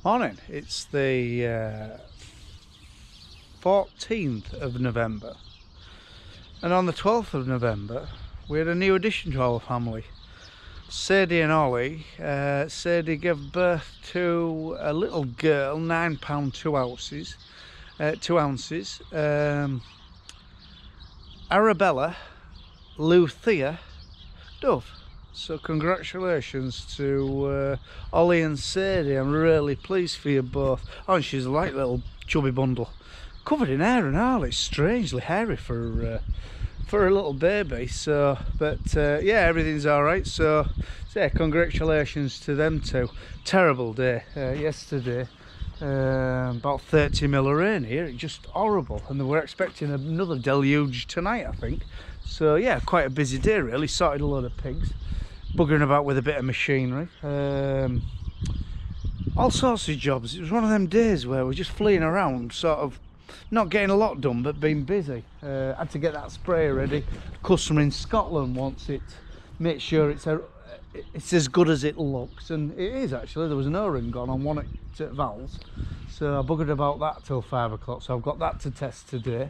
Morning, it's the 14th of November, and on the 12th of November we had a new addition to our family. Sadie and Ollie. Sadie gave birth to a little girl, £9 2 ounces, Arabella Luthea Dove. So congratulations to Ollie and Sadie. I'm really pleased for you both. Oh, and she's a light little chubby bundle, covered in hair and all. It's strangely hairy for a little baby. So, but yeah, everything's all right. So yeah, congratulations to them too. Terrible day yesterday. About 30 mil of rain here. It's just horrible, and we're expecting another deluge tonight, I think. So yeah, quite a busy day really. Sorted a load of pigs, buggering about with a bit of machinery, all sorts of jobs. It was one of them days where we're just fleeing around, sort of not getting a lot done but being busy. Had to get that sprayer ready. Customer in Scotland wants it, make sure it's as good as it looks, and it is actually. There was an O-ring gone on one at valves, so I buggered about that till 5 o'clock, so I've got that to test today.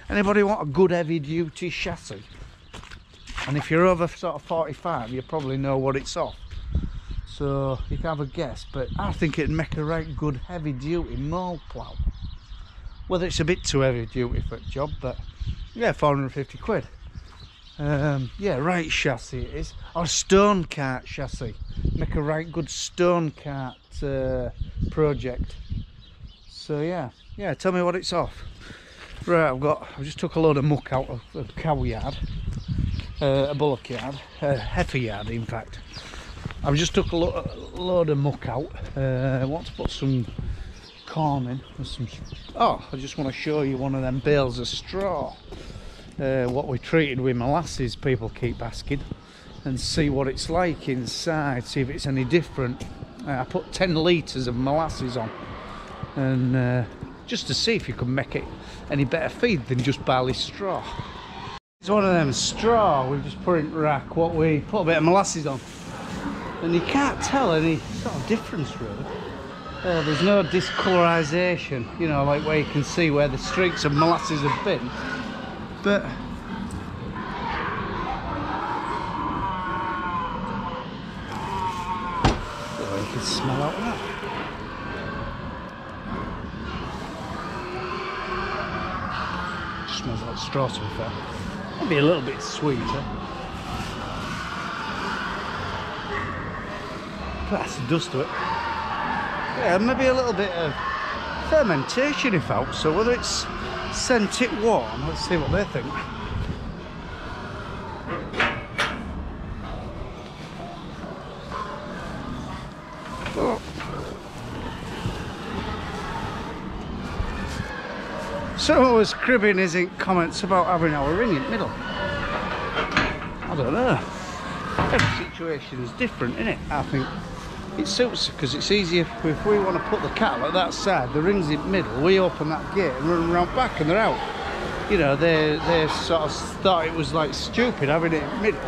Anybody want a good heavy duty chassis? And if you're over sort of 45, you probably know what it's off, so you can have a guess. But I think it'd make a right good heavy duty mole plough. Whether it's a bit too heavy duty for a job, but yeah, 450 quid. Yeah, right chassis it is. Or a stone cart chassis. Make a right good stone cart project. So yeah, tell me what it's off. Right, I just took a load of muck out of a cow yard. A bullock yard, a heifer yard in fact. I've just took a load of muck out. I want to put some corn in with some. Oh, I just want to show you one of them bales of straw. What we treated with molasses, people keep asking, and see what it's like inside, see if it's any different. I put 10 litres of molasses on, and just to see if you can make it any better feed than just barley straw. It's one of them straw we've just put in the rack, what we put a bit of molasses on, and you can't tell any sort of difference really. There's no discolorisation, you know, like where you can see where the streaks of molasses have been. But oh, you can smell out that. Smells like straw, to be fair. Maybe a little bit sweeter. That's the dust to it. Yeah, maybe a little bit of fermentation if out. So whether it's sent it warm, let's see what they think. Oh. Someone was cribbing his comments about having our ring in the middle. I don't know. Every situation is different, isn't it? I think it suits because it's easier if we want to put the cattle at that side, the ring's in the middle, we open that gate and run around back and they're out. You know, they sort of thought it was like stupid having it in the middle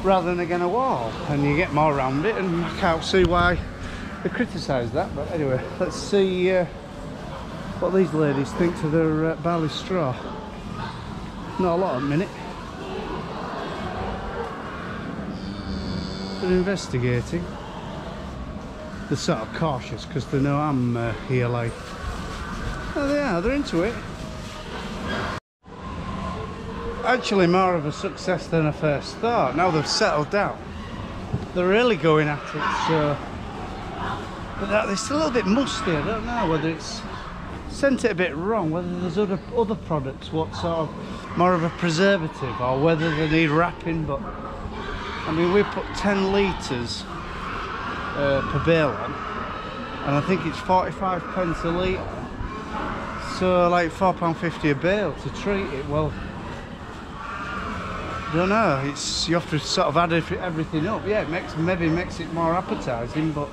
rather than against a wall, and you get more around it, and I can't see why they criticise that. But anyway, let's see what these ladies think to their barley straw. Not a lot at the minute. They're investigating. They're sort of cautious because they know I'm here like. Oh, they are, they're into it. Actually more of a success than I first thought. Now they've settled down, they're really going at it. So, but it's a little bit musty. I don't know whether it's sent it a bit wrong, whether there's other products what sort of more of a preservative, or whether they need wrapping. But I mean, we put 10 litres per bale on, and I think it's 45 pence a litre, so like £4.50 a bale to treat it. Well, I don't know, you have to sort of add everything up. Yeah, maybe makes it more appetising, but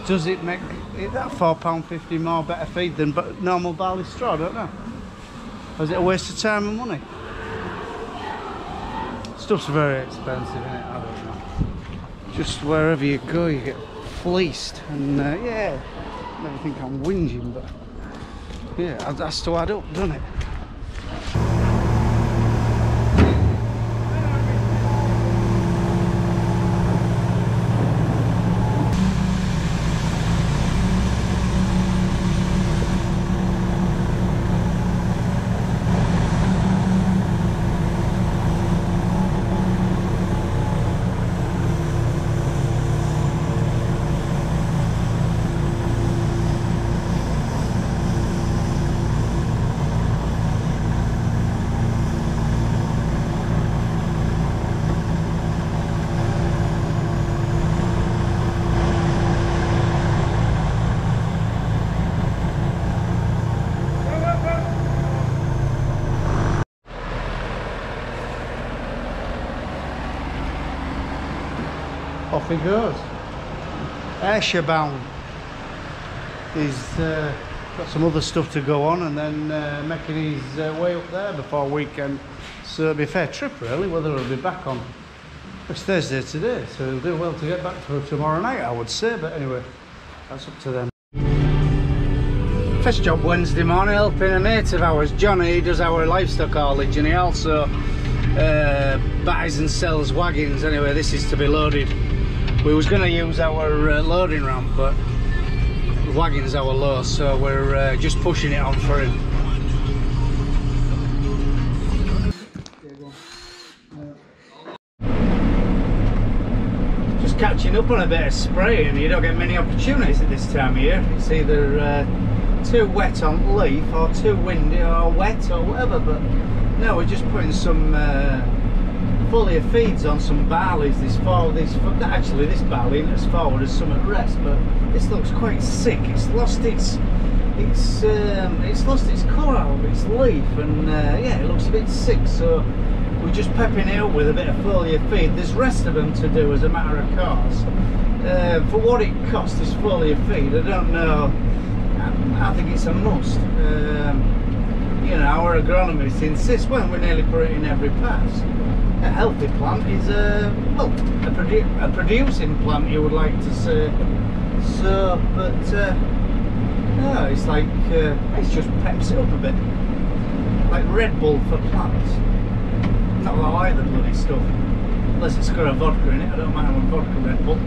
does it make that £4.50 more better feed than normal barley straw? I don't know. Or is it a waste of time and money? Stuff's very expensive, isn't it? I don't know. Just wherever you go, you get fleeced, and yeah, I never think I'm whinging, but yeah, that has to add up, doesn't it? Off he goes. Ayrshire bound. He's got some other stuff to go on, and then making his way up there before weekend. So it'll be a fair trip really, whether he'll be back on. It's Thursday today, so he'll do well to get back for tomorrow night, I would say, but anyway, that's up to them. First job Wednesday morning, helping a mate of ours, Johnny. He does our livestock haulage, and he also buys and sells wagons. Anyway, this is to be loaded. We was going to use our loading ramp, but the wagon's our low, so we're just pushing it on for him. Just catching up on a bit of spraying. You don't get many opportunities at this time of year. It's either too wet on leaf, or too windy, or wet, or whatever. But no, we're just putting some Foliar feeds on some barleys this actually this barley isn't as forward as some at rest, but this looks quite sick. It's lost its colour out of its leaf, and yeah, it looks a bit sick, so we're just pepping it up with a bit of Foliar feed. There's rest of them to do as a matter of course. For what it costs, this Foliar feed, I don't know, I think it's a must. You know, our agronomist insists, when we nearly put it in every pass. A healthy plant is well, a producing plant, you would like to say. So, but no, it's like it's just peps it up a bit, like Red Bull for plants. Not that I like the bloody stuff, unless it's got a vodka in it. I don't mind with vodka Red Bull.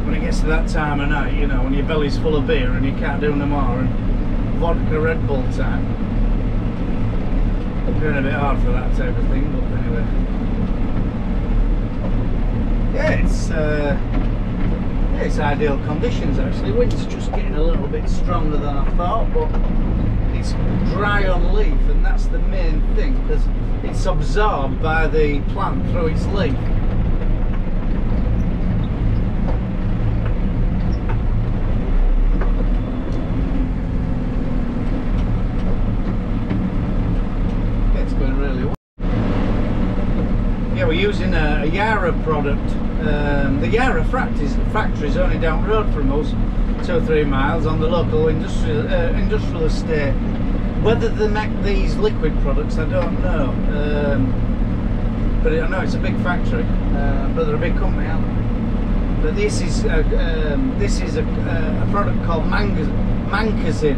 When it gets to that time of night, you know, when your belly's full of beer and you can't do no more, and vodka Red Bull time. Going a bit hard for that type of thing, but anyway. Yeah, it's ideal conditions actually. Wind's just getting a little bit stronger than I thought, but it's dry on leaf, and that's the main thing, because it's absorbed by the plant through its leaf. We're using a Yara product. The Yara factory is only down the road from us, 2 or 3 miles, on the local industrial estate. Whether they make these liquid products, I don't know. But I know it's a big factory, but they're a big company, aren't they? But this is a product called mancozin,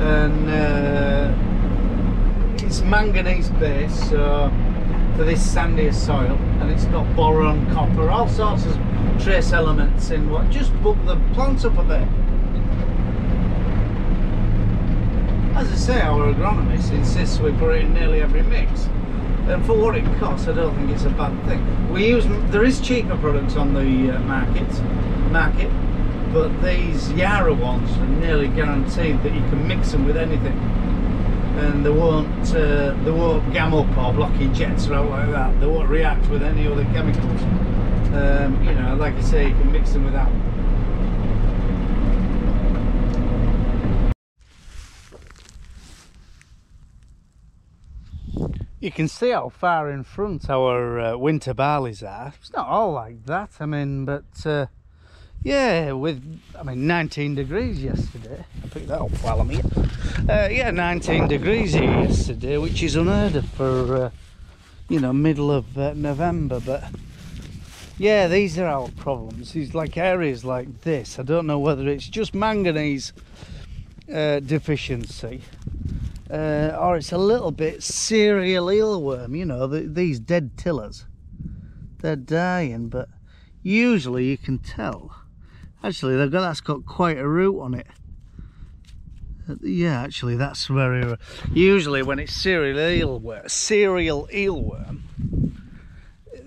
and it's manganese based, so for this sandier soil, and it's got boron, copper, all sorts of trace elements in what just bulk the plants up a bit. As I say, our agronomist insists we put it in nearly every mix, and for what it costs, I don't think it's a bad thing. There is cheaper products on the market, but these Yara ones are nearly guaranteed that you can mix them with anything, and they won't gam up or block your jets or out like that. They won't react with any other chemicals. You know, like I say, you can mix them with that. You can see how far in front our winter barleys are. It's not all like that, I mean, but yeah, I mean 19 degrees yesterday. I picked that up while I'm here. Yeah, 19 degrees here yesterday, which is unheard of for you know, middle of November. But Yeah, these are our problems. These like areas like this. I don't know whether it's just manganese deficiency or it's a little bit cereal eelworm. You know, these dead tillers. They're dying, but usually you can tell. Actually, that's got quite a root on it. Yeah, actually, that's very. Usually, when it's cereal eelworm,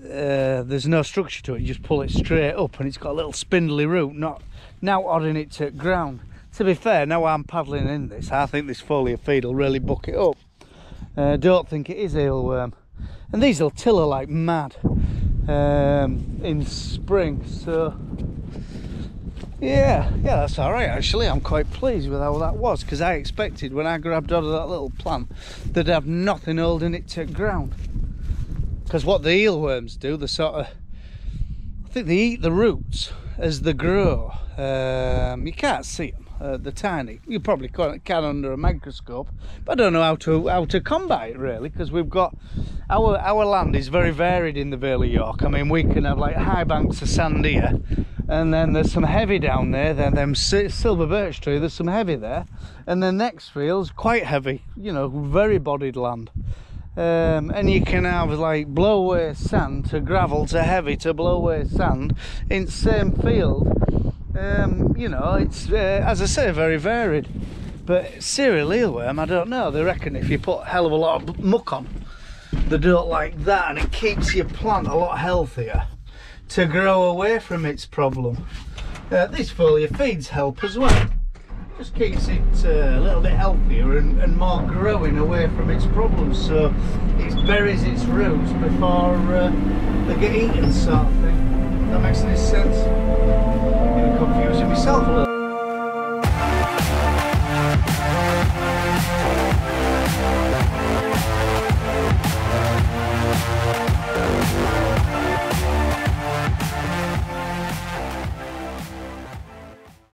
there's no structure to it. You just pull it straight up, and it's got a little spindly root, not odding it to ground. To be fair, now I'm paddling in this, I think this foliar feed will really buck it up. Don't think it is eelworm, and these will tiller like mad in spring. So. Yeah, that's all right actually. I'm quite pleased with how that was, because I expected when I grabbed out of that little plant they'd have nothing holding it to ground. Because what the eelworms do, I think they eat the roots as they grow. You can't see them. They're tiny. You probably can under a microscope, but I don't know how to combat it really, because we've got our land is very varied in the Vale of York. I mean, we can have like high banks of sand here, and then there's some heavy down there. Then them silver birch tree, there's some heavy there, and the next field's quite heavy. You know, very bodied land. And you can have like blowaway sand to gravel to heavy to blowaway sand in the same field. You know, it's as I say, very varied. But cereal eelworm, I don't know. They reckon if you put a hell of a lot of muck on, they don't like that, and it keeps your plant a lot healthier to grow away from its problem. These foliar feeds help as well. Just keeps it a little bit healthier and more growing away from its problems, so it buries its roots before they get eaten, sort of thing. That makes any sense? I'm confusing myself a little.